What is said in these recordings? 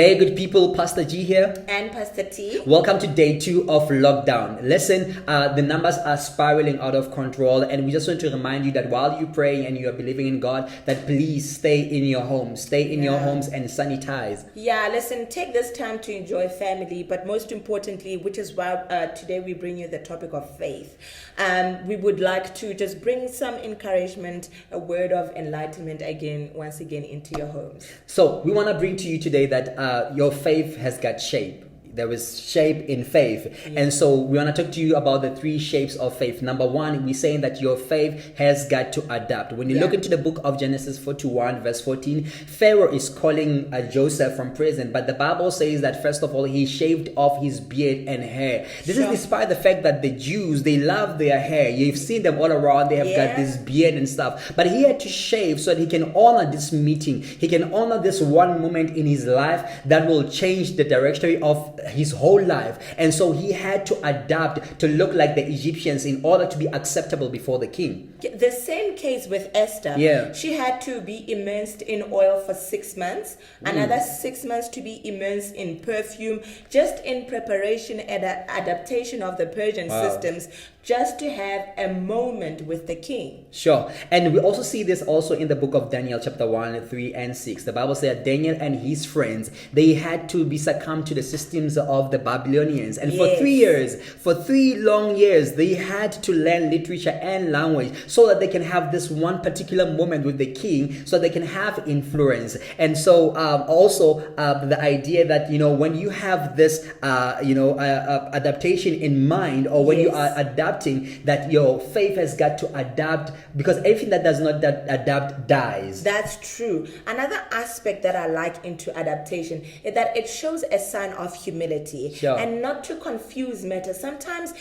Hey, good people, Pastor G here. And Pastor T. Welcome to day 2 of LockDown. Listen, the numbers are spiraling out of control, and we just want to remind you that while you pray and you are believing in God, that please stay in your homes. Stay in your homes and sanitize. Yeah, listen, take this time to enjoy family, but most importantly, which is why today we bring you the topic of faith. We would like to just bring some encouragement, a word of enlightenment once again into your homes. So we want to bring to you today that your faith has got shape. There is shape in faith. And so we want to talk to you about the 3 shapes of faith. Number 1, we're saying that your faith has got to adapt. When you look into the book of Genesis 41 verse 14, Pharaoh is calling Joseph from prison, but the Bible says that first of all, he shaved off his beard and hair. This is despite the fact that the Jews, they love their hair. You've seen them all around. They have got this beard and stuff. But he had to shave so that he can honor this meeting. He can honor this one moment in his life that will change the trajectory of his whole life. And so he had to adapt to look like the Egyptians in order to be acceptable before the king. The same case with Esther. She had to be immersed in oil for 6 months, another 6 months to be immersed in perfume, just in preparation and adaptation of the Persian systems, just to have a moment with the king. Sure. And we also see this also in the book of Daniel chapter 1, 3, and 6. The Bible says that Daniel and his friends, they had to be succumbed to the systems of the Babylonians. And for 3 years, for 3 long years, they had to learn literature and language so that they can have this one particular moment with the king, so they can have influence. And so also the idea that, when you have this, adaptation in mind, or when you are adapting, that your faith has got to adapt, because everything that does not adapt dies. That's true. Another aspect that I like into adaptation is that it shows a sign of humility. And not to confuse matters. Sometimes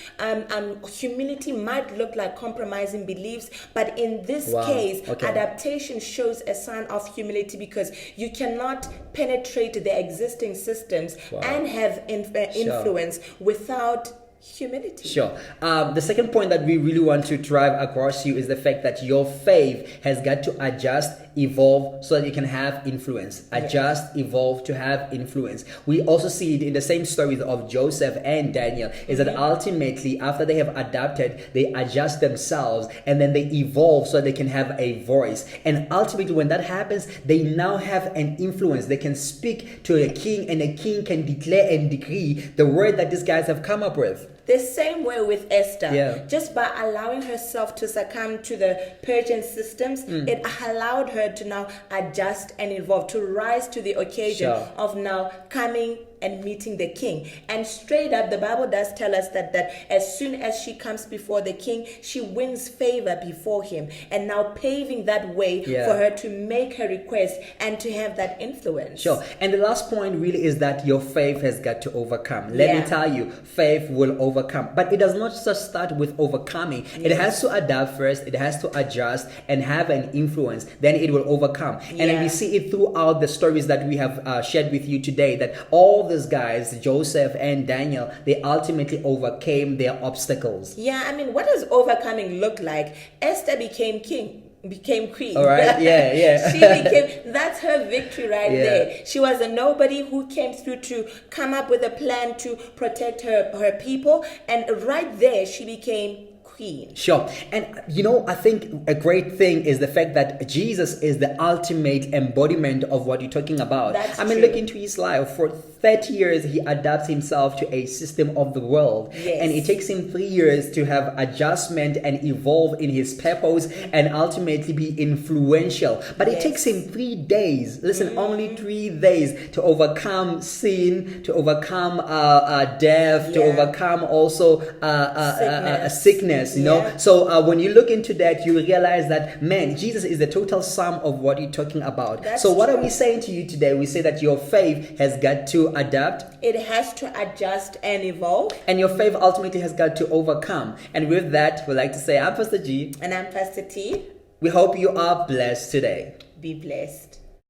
humility might look like compromising beliefs, but in this case, adaptation shows a sign of humility, because you cannot penetrate the existing systems and have influence without humility. The second point that we really want to drive across you is the fact that your faith has got to adjust, evolve, so that you can have influence. Adjust, evolve to have influence. We also see it in the same stories of Joseph and Daniel, is that ultimately after they have adapted, they adjust themselves and then they evolve so they can have a voice. And ultimately when that happens, they now have an influence. They can speak to a king, and a king can declare and decree the word that these guys have come up with. The same way with Esther. Just by allowing herself to succumb to the Persian systems, it allowed her to now adjust and evolve, to rise to the occasion of now coming and meeting the king. And straight up, the Bible does tell us that as soon as she comes before the king, she wins favor before him, and now paving that way for her to make her request and to have that influence. And the last point really is that your faith has got to overcome. Let me tell you, faith will overcome. But it does not just start with overcoming. It has to adapt first, it has to adjust and have an influence, then it will overcome. And we see it throughout the stories that we have shared with you today, that all these guys, Joseph and Daniel, they ultimately overcame their obstacles. What does overcoming look like? Esther became queen. All right. That's her victory there. She was a nobody who came through to come up with a plan to protect her people, and right there she became queen. And I think a great thing is the fact that Jesus is the ultimate embodiment of what you're talking about. Look into his life. For 30 years, he adapts himself to a system of the world. And it takes him 3 years to have adjustment and evolve in his purpose and ultimately be influential. But it takes him 3 days. Listen, only 3 days to overcome sin, to overcome death, to overcome also sickness. So when you look into that, you realize that, man, Jesus is the total sum of what you're talking about. So what are we saying to you today? We say that your faith has got to adapt. It has to adjust and evolve. And your faith ultimately has got to overcome. And with that, we'd like to say, I'm Pastor G. And I'm Pastor T. We hope you are blessed today. Be blessed.